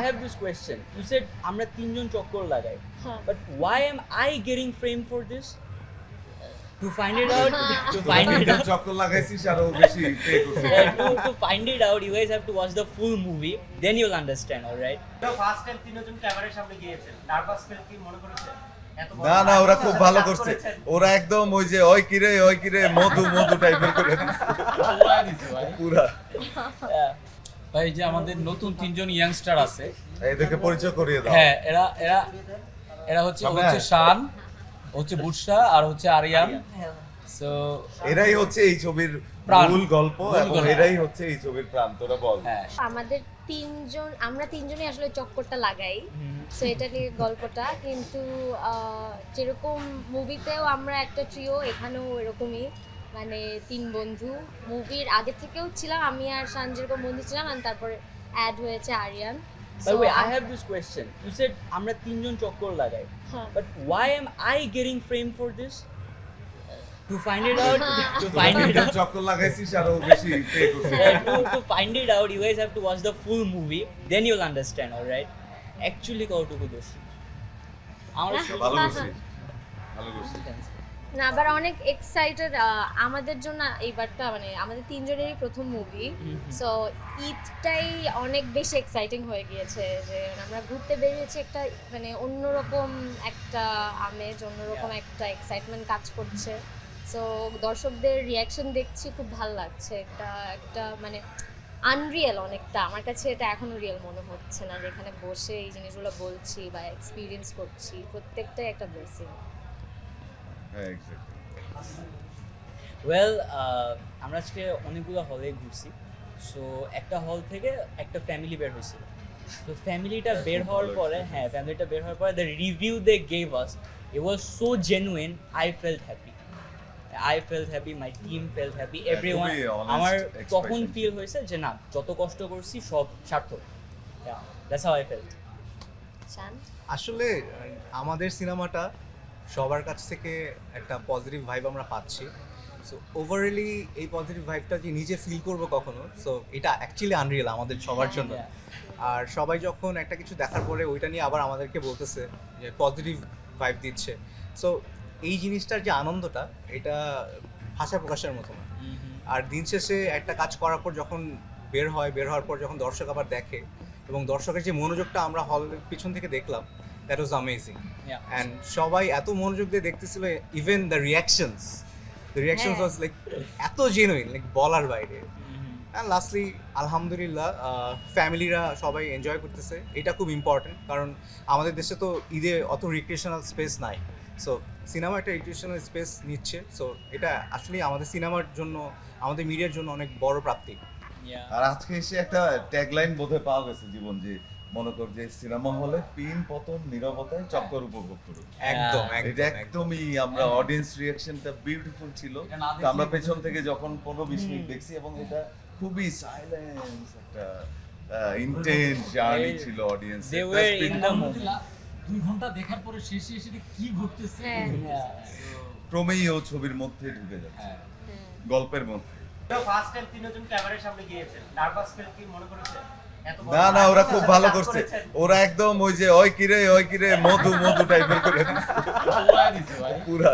have this question. You said আমরা তিনজন চক্কর লাগাই. But why am I getting framed for this? To find it out, to find it out. চক্কর লাগাইছিস আরো বেশি পে করছিস। To find it out, you guys have to watch the full movie. Then you'll understand, all right? First time তিনজন ক্যামেরার সামনে গিয়েছেন, nervous feel কি মনে করেছেন? না না, ওরা খুব ভালো করছে। ওরা একদম ওই যে ওই কিরে মধু টাইপের করে দিচ্ছে পুরা। Yeah. ভাই যে আমাদের নতুন তিনজন ইয়াংস্টার আছে, এদেরকে পরিচয় করিয়ে দাও। হ্যাঁ এরা হচ্ছে শান, হচ্ছে বুশরা আর হচ্ছে আরিয়ান। সো এরাই হচ্ছে এই ছবির প্রাণ। মূল গল্প এবং এরাই হচ্ছে এই ছবির প্রাণ। তোরা বল। হ্যাঁ আমাদের আমরা তিনজনই আসলে চক্করটা লাগাই, সো এটা নিয়ে গল্পটা। কিন্তু যেরকম মুভিতেও আমরা একটা ট্রিও, এখানেও এরকমই, মানে তিন বন্ধু। মুভির আগে থেকেও ছিলাম আমি আর শান, যেরকম বন্ধু ছিলাম, আর তারপরে অ্যাড হয়েছে Aryan. By the way, I have this question. You said আমরা তিনজন চক্কর লাগাই. But why am I getting framed for this? To find it out, to find it out. চক্কর লাগাইছিস আরো বেশি পে করছিস। To find it out, you guys have to watch the full movie. Then you'll understand, all right? Actually, কতটুকু দোষ? আমার ভালো করছিস। ভালো করছিস। না, আবার অনেক এক্সাইটেড আমাদের জন্য এইবারটা, মানে আমাদের তিনজনেরই প্রথম মুভি, সো ঈদটাই অনেক বেশি এক্সাইটিং হয়ে গিয়েছে। যে আমরা ঘুরতে বেরিয়েছি, একটা মানে অন্যরকম একটা আমেজ, অন্যরকম একটা এক্সাইটমেন্ট কাজ করছে। সো দর্শকদের রিয়াকশন দেখছি, খুব ভালো লাগছে। একটা মানে আনরিয়েল অনেকটা, আমার কাছে এটা এখনো রিয়েল মনে হচ্ছে না, যেখানে বসে এই জিনিসগুলো বলছি বা এক্সপিরিয়েন্স করছি, প্রত্যেকটাই একটা ব্লেসিং। হ্যাঁ, এক্স্যাক্টলি। ওয়েল, আমরা আজকে অনেকগুলো হলে ঘুরছি। সো একটা হল থেকে একটা ফ্যামিলি বের হয়েছিল। তো ফ্যামিলিটা বের হওয়ার পরে the review they gave us, it was so genuine. I felt happy, my team felt happy, everyone. আমার তখন ফিল হয়েছে যে না, যত কষ্ট করছি সব সার্থক। That's how I felt. শান? আসলে আমাদের সিনেমাটা সবার কাছ থেকে একটা পজিটিভ ভাইব আমরা পাচ্ছি। সো ওভারঅলি এই পজিটিভ ভাইবটা যে নিজে ফিল করবো কখনো, সো এটা অ্যাকচুয়ালি আনরিয়েল আমাদের সবার জন্য। আর সবাই যখন একটা কিছু দেখার পরে ওইটা নিয়ে আবার আমাদেরকে বলতেছে যে পজিটিভ ভাইব দিচ্ছে, সো এই জিনিসটার যে আনন্দটা, এটা ভাষা প্রকাশের মতো না। আর দিন শেষে একটা কাজ করার পর যখন বের হওয়ার পর যখন দর্শক আবার দেখে, এবং দর্শকের যে মনোযোগটা আমরা হলের পিছন থেকে দেখলাম, দ্যাট ওয়াজ অ্যামেজিং। অ্যান্ড সবাই এত মনোযোগ দিয়ে দেখতেছিল, even the reactions was like এত জেনুইন, লাইক বলার বাইরে। অ্যান্ড লাস্টলি আলহামদুলিল্লাহ ফ্যামিলিরা সবাই এনজয় করতেছে, এটা খুব ইম্পর্টেন্ট। কারণ আমাদের দেশে তো ঈদে অত রিক্রিয়েশনাল স্পেস নাই, সো সিনেমা একটা রিক্রিয়েশনাল স্পেস নিচ্ছে। সো এটা আসলে আমাদের সিনেমার জন্য, আমাদের মিডিয়ার জন্য অনেক বড় প্রাপ্তি। আর আজকে এসে একটা ট্যাগলাইন বোধহয় পাওয়া গেছে জীবন, যে মনে কর যে সিনেমা হলে পিন পতন নীরবতায় চক্কর উপভোগ করুন। একদম এটা একদমই, আমরা অডিয়েন্স রিঅ্যাকশনটা বিউটিফুল ছিল। তো আমরা পেছন থেকে যখন 15-20 মিনিট দেখছি, এবং এটা খুবই সাইলেন্স, একটা ইন্টেন্স জার্নি ছিল audience. They were in the moment. 2 ঘন্টা দেখার পরে শেষে এসে কি ঘটতেছে, ক্রমেই ও ছবির মধ্যে ঢুকে যাচ্ছে, গল্পের মধ্যে। ফার্স্ট টাইম তিনজন ক্যামেরার সামনে গিয়েছেন, নার্ভাস ফিল কি মনে করেছেন? না না, ওরা খুব ভালো করছে। ওরা একদম ওই যে ওই কিরে মধু টাইপের করে দিচ্ছে পুরা।